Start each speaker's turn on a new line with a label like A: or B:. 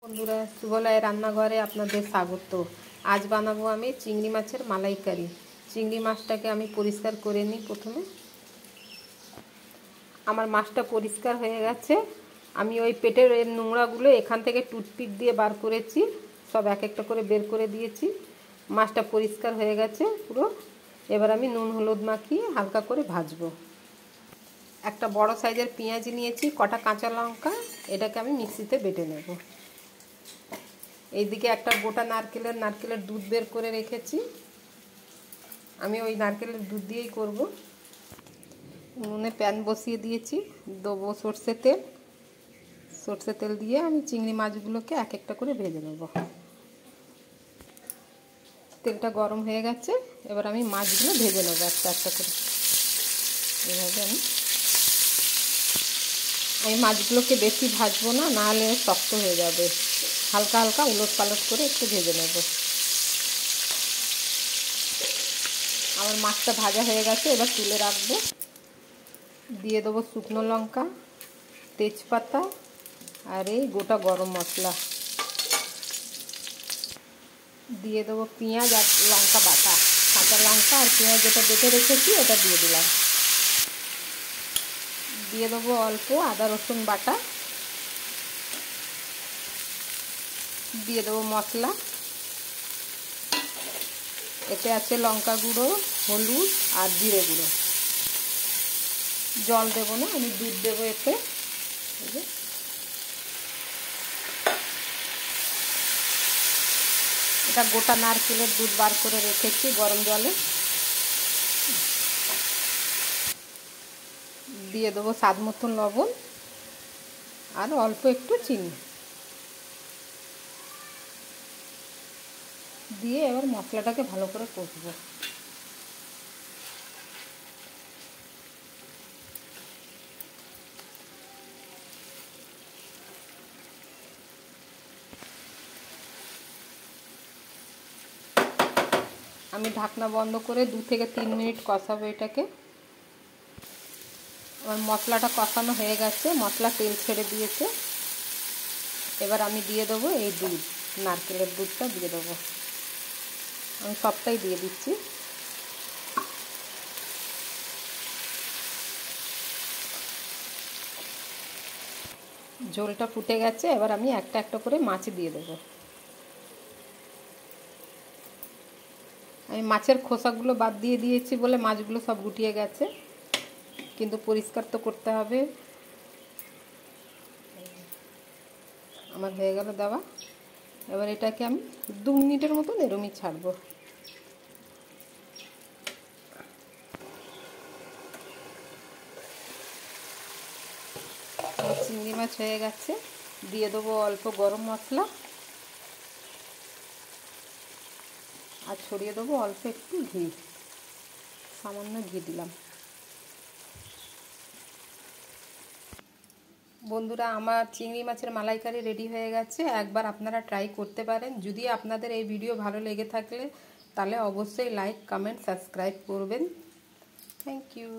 A: বন্ধুরা, সুবলয় রান্নাঘরে আপনাদের স্বাগত। আজ বানাবো আমি চিংড়ি মাছের মালাইকারি। চিংড়ি মাছটাকে আমি পরিষ্কার করে নিই। প্রথমে আমার মাছটা পরিষ্কার হয়ে গেছে। আমি ওই পেটের নোংরাগুলো এখান থেকে টুথপিক দিয়ে বার করেছি, সব এক একটা করে বের করে দিয়েছি। মাছটা পরিষ্কার হয়ে গেছে পুরো। এবার আমি নুন হলুদ মাখিয়ে হালকা করে ভাজবো। একটা বড় সাইজের পেঁয়াজ নিয়েছি, কটা কাঁচা লঙ্কা, এটাকে আমি মিক্সিতে বেটে নেব। এইদিকে একটা গোটা নারকেলের দুধ বের করে রেখেছি, আমি ওই নারকেলের দুধ দিয়েই করব। উনুনে প্যান বসিয়ে দিয়েছি, দেবো সর্ষে তেল দিয়ে আমি চিংড়ি মাছগুলোকে এক একটা করে ভেজে নেব। তেলটা গরম হয়ে গেছে, এবার আমি মাছগুলো ভেজে নেব একটা একটা করে। এভাবে আমি মাছগুলোকে বেশি ভাজবো না, নাহলে শক্ত হয়ে যাবে। হালকা হালকা উলট পালট করে একটু ভেজে নেব। আমার মাছটা ভাজা হয়ে গেছে, এবার তুলে রাখবো। দিয়ে দেবো শুকনো লঙ্কা, তেজপাতা আর এই গোটা গরম মশলা। দিয়ে দেবো পেঁয়াজ আর লঙ্কা বাটা, কাঁচা লঙ্কা আর পেঁয়াজ যেটা বেটে রেখেছি ওটা দিয়ে দিলাম। দিয়ে দেবো অল্প আদা রসুন বাটা। দিয়ে দেবো মশলা, এতে আছে লঙ্কা গুঁড়ো, হলুদ আর জিরে গুঁড়ো। জল দেবো না, আমি দুধ দেবো এতে। এটা গোটা নারকেলের দুধ বার করে রেখেছি গরম জলে। দিয়ে দেবো স্বাদ মতন লবণ আর অল্প একটু চিনি দিয়ে এবার মশলাটাকে ভালো করে কষবো। আমি ঢাকনা বন্ধ করে 2 থেকে 3 মিনিট কষাবো এটাকে। আমার মশলাটা কষানো হয়ে গেছে, মশলা তেল ছেড়ে দিয়েছে। এবার আমি দিয়ে দেবো এই দুধ, নারকেলের দুধটা দিয়ে দেবো। আমি সবটাই দিয়ে দিচ্ছি। ঝোলটা ফুটে গেছে, এবার আমি একটা একটা করে মাছ দিয়ে দেবো। আমি মাছের খোসাগুলো বাদ দিয়ে দিয়েছি বলে মাছগুলো সব গুটিয়ে গেছে, কিন্তু পরিষ্কার তো করতে হবে। আমার হয়ে গেল দেওয়া। এবার এটাকে আমি 2 মিনিটের মতন এরমই ছাড়বো। চিংড়ি মাছ হয়ে গেছে, দিয়ে দেবো অল্প গরম মশলা আর ছড়িয়ে দেবো অল্প একটু ঘি, সামান্য ঘি দিলাম। বন্ধুরা, আমার চিংড়ি মাছের মালাইকারি রেডি হয়ে গেছে। একবার আপনারা ট্রাই করতে পারেন। যদি আপনাদের এই ভিডিও ভালো লেগে থাকলে তাহলে অবশ্যই লাইক, কমেন্ট, সাবস্ক্রাইব করবেন। Thank you.